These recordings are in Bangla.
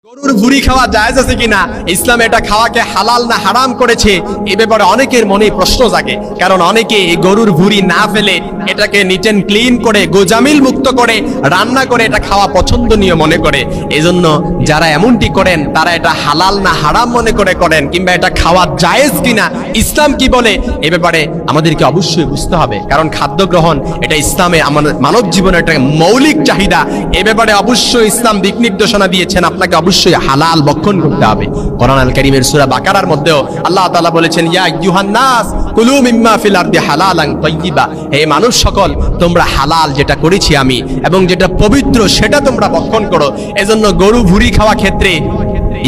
গরুর ভুঁড়ি খাওয়া জায়েজ আছে কিনা, ইসলাম এটা খাওয়াকে হালাল না হারাম করেছে, এ ব্যাপারে অনেকের মনে প্রশ্ন জাগে। কারণ অনেকে এই গরুর ভুঁড়ি না ফেলে এটাকে নিট এন্ড ক্লিন করে গোজামিল মুক্ত করে রান্না করে এটা খাওয়া পছন্দনীয় মনে করে। এজন্য যারা এমনটি করেন তারা এটা হালাল না হারাম মনে করে করেন, কিংবা এটা খাওয়া জায়েজ কিনা, ইসলাম কি বলে, এ ব্যাপারে আমাদেরকে অবশ্যই বুঝতে হবে। কারণ খাদ্য গ্রহণ এটা ইসলামে আমাদের মানব জীবনের একটা মৌলিক চাহিদা। এ ব্যাপারে অবশ্যই ইসলাম দিক নির্দেশনা দিয়েছেন, আপনাকে অবশ্যই হালাল ভক্ষণ করতে হবে। কোরআন আল কারীমের সূরা বাকারার মধ্যেও আল্লাহ তাআলা বলেছেন, ইয়া আইয়ুহান নাস কুলু মিম্মা ফিল আরদি হালালান তাইয়্যিবা, হে মানুষ সকল, তোমরা হালাল যেটা করেছি আমি এবং যেটা পবিত্র সেটা তোমরা ভক্ষণ করো। এজন্য গরু ভুঁড়ি খাওয়া ক্ষেত্রে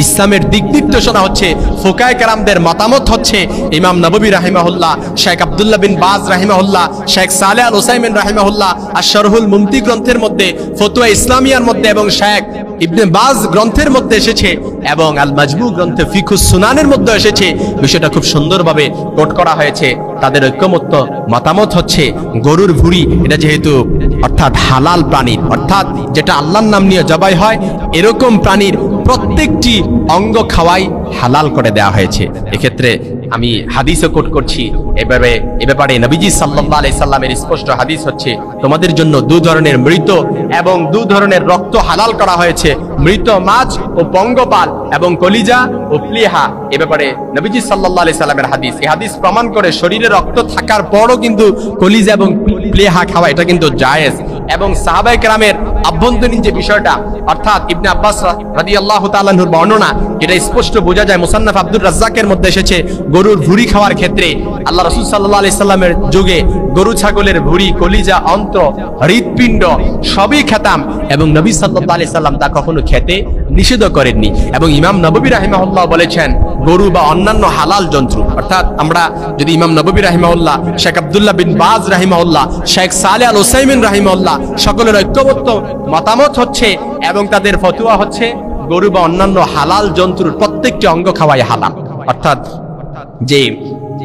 ইসলামের দিক নির্দেশনা হচ্ছে, ফুকায়ে কেরামদের মতামত হচ্ছে, ইমাম নববী রাহিমাহুল্লাহ, শেখ আব্দুল্লাহ বিন বাজ রাহিমাহুল্লাহ, শেখ সালেহ আল উসাইমিন রাহিমাহুল্লাহ আশ-শারহুল মুমতি গ্রন্থের মধ্যে, ফতোয়া ইসলামিয়ার মধ্যে এবং শেখ ইবনে বাজ গ্রন্থের মধ্যে এসেছে এবং আল মাজমু গ্রন্থে ফিকুস সুনানের মধ্যে এসেছে। বিষয়টা খুব সুন্দরভাবে কোট করা হয়েছে। তাদের ঐক্যমত্য মতামত হচ্ছে, গরুর ভুঁড়ি এটা যেহেতু অর্থাৎ হালাল প্রাণীর, অর্থাৎ যেটা আল্লাহর নাম নিয়ে জবাই হয়, এরকম প্রাণীর প্রত্যেকটি অঙ্গ খাওয়াই হালাল করে দেওয়া হয়েছে। এক্ষেত্রে আমি হাদিসও কোট করছি। এ ব্যাপারে নবীজি সাল্লাল্লাহু আলাইহি সাল্লামের স্পষ্ট হাদিস হচ্ছে, তোমাদের জন্য দুই ধরনের মৃত এবং দুই ধরনের রক্ত হালাল করা হয়েছে, মৃত মাছ ও পঙ্গপাল এবং কলিজা ও প্লীহা। এ ব্যাপারে নবীজি সাল্লাল্লাহু আলাইহি সাল্লামের হাদিস। এই হাদিস প্রমাণ করে শরীরে রক্ত থাকার পরও কিন্তু কলিজা এবং প্লীহা খাওয়া এটা কিন্তু জায়েজ। এবং সাহাবায়ে কেরামের আভ্যন্তরীণ যে বিষয়টা, অর্থাৎ ইবনে আব্বাস রাদিয়াল্লাহু তাআলা আনহুর বর্ণনা, এটা স্পষ্ট বোঝা যায়। মুসান্নাফ আব্দুর রাজ্জাকের মধ্যে এসেছে, গরুর ভুঁড়ি খাওয়ার ক্ষেত্রে আল্লাহ রাসূল সাল্লাল্লাহু আলাইহি সাল্লামের যুগে গরু ছাগলের ভুঁড়ি, কলিজা, অন্ত্র, হৃৎপিণ্ড সবই খেতাম এবং নবী সাল্লাল্লাহু আলাইহি সাল্লাম তা কখনো খেতে নিষেধ করেননি। এবং ইমাম নববী রাহিমাহুল্লাহ বলেছেন, গরু বা অন্যান্য হালাল জন্তু, অর্থাৎ আমরা যদি ইমাম নববী রাহিমাহুল্লাহ, শেখ আব্দুল্লাহ বিন বাজ রাহিমাহুল্লাহ, শেখ সালেহ আল উসাইমিন রাহিমাহুল্লাহ সকলের ঐক্যবদ্ধ মতামত হচ্ছে এবং তাদের ফতোয়া হচ্ছে, গরু বা অন্যান্য হালাল জন্তুর প্রত্যেকটি অঙ্গ খাওয়াই হালাল। অর্থাৎ যে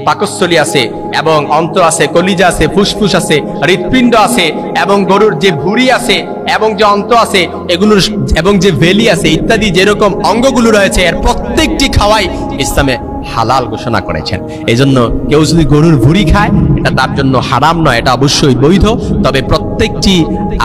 পাকস্থলী আছে এবং অন্ত্র আছে, কলিজা আছে, ফুসফুস আছে, হৃৎপিণ্ড আছে এবং গরুর যে ভুঁড়ি আছে এবং যে অন্ত্র আছে এগুলোর এবং যে ভেলি আছে ইত্যাদি যেরকম অঙ্গগুলো রয়েছে, এর প্রত্যেকটি খাওয়াই ইসলামে হালাল ঘোষণা করেছেন। এই জন্য কেউ যদি গরুর ভুঁড়ি খায় এটা তার জন্য হারাম নয়, এটা অবশ্যই বৈধ। তবে প্রত্যেকটি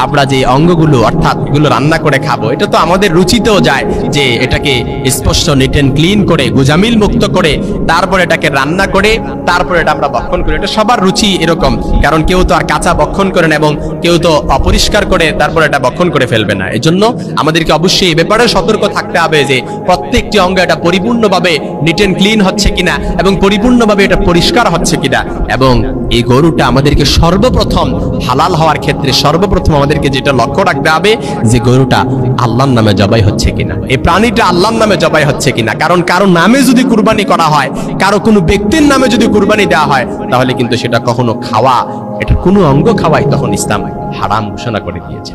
আমরা যে অঙ্গগুলো অর্থাৎ এগুলো রান্না করে খাবো, এটা তো আমাদের রুচিতেও যায় যে এটাকে স্পষ্ট নিট এন্ড ক্লিন করে গোজামিল মুক্ত করে তারপর এটাকে রান্না করে তারপর এটা আমরা ভক্ষণ করি। এটা সবার রুচি এরকম, কারণ কেউ তো আর কাঁচা ভক্ষণ করেন এবং কেউ তো অপরিষ্কার করে তারপর এটা ভক্ষণ করে ফেলবে না। এই জন্য আমাদেরকে অবশ্যই এ ব্যাপারে সতর্ক থাকতে হবে যে প্রত্যেকটি অঙ্গ এটা পরিপূর্ণভাবে নিট এন্ড ক্লিন হচ্ছে কিনা এবং পরিপূর্ণভাবে এটা পরিষ্কার হচ্ছে কিনা। এবং এই গরুটা আমাদেরকে সর্বপ্রথম হালাল হওয়ার ক্ষেত্রে সর্বপ্রথম আমাদেরকে যেটা লক্ষ্য রাখতে হবে যে গরুটা আল্লাহর নামে জবাই হচ্ছে কিনা, এই প্রাণীটা আল্লাহর নামে জবাই হচ্ছে কিনা। কারণ কারো নামে যদি কুরবানি করা হয়, কারো কোনো ব্যক্তির নামে যদি কুরবানি দেওয়া হয়, তাহলে কিন্তু সেটা কখনো খাওয়া, এটা কোনো অঙ্গ খাওয়াই তখন ইসলাম হারাম ঘোষণা করে দিয়েছে।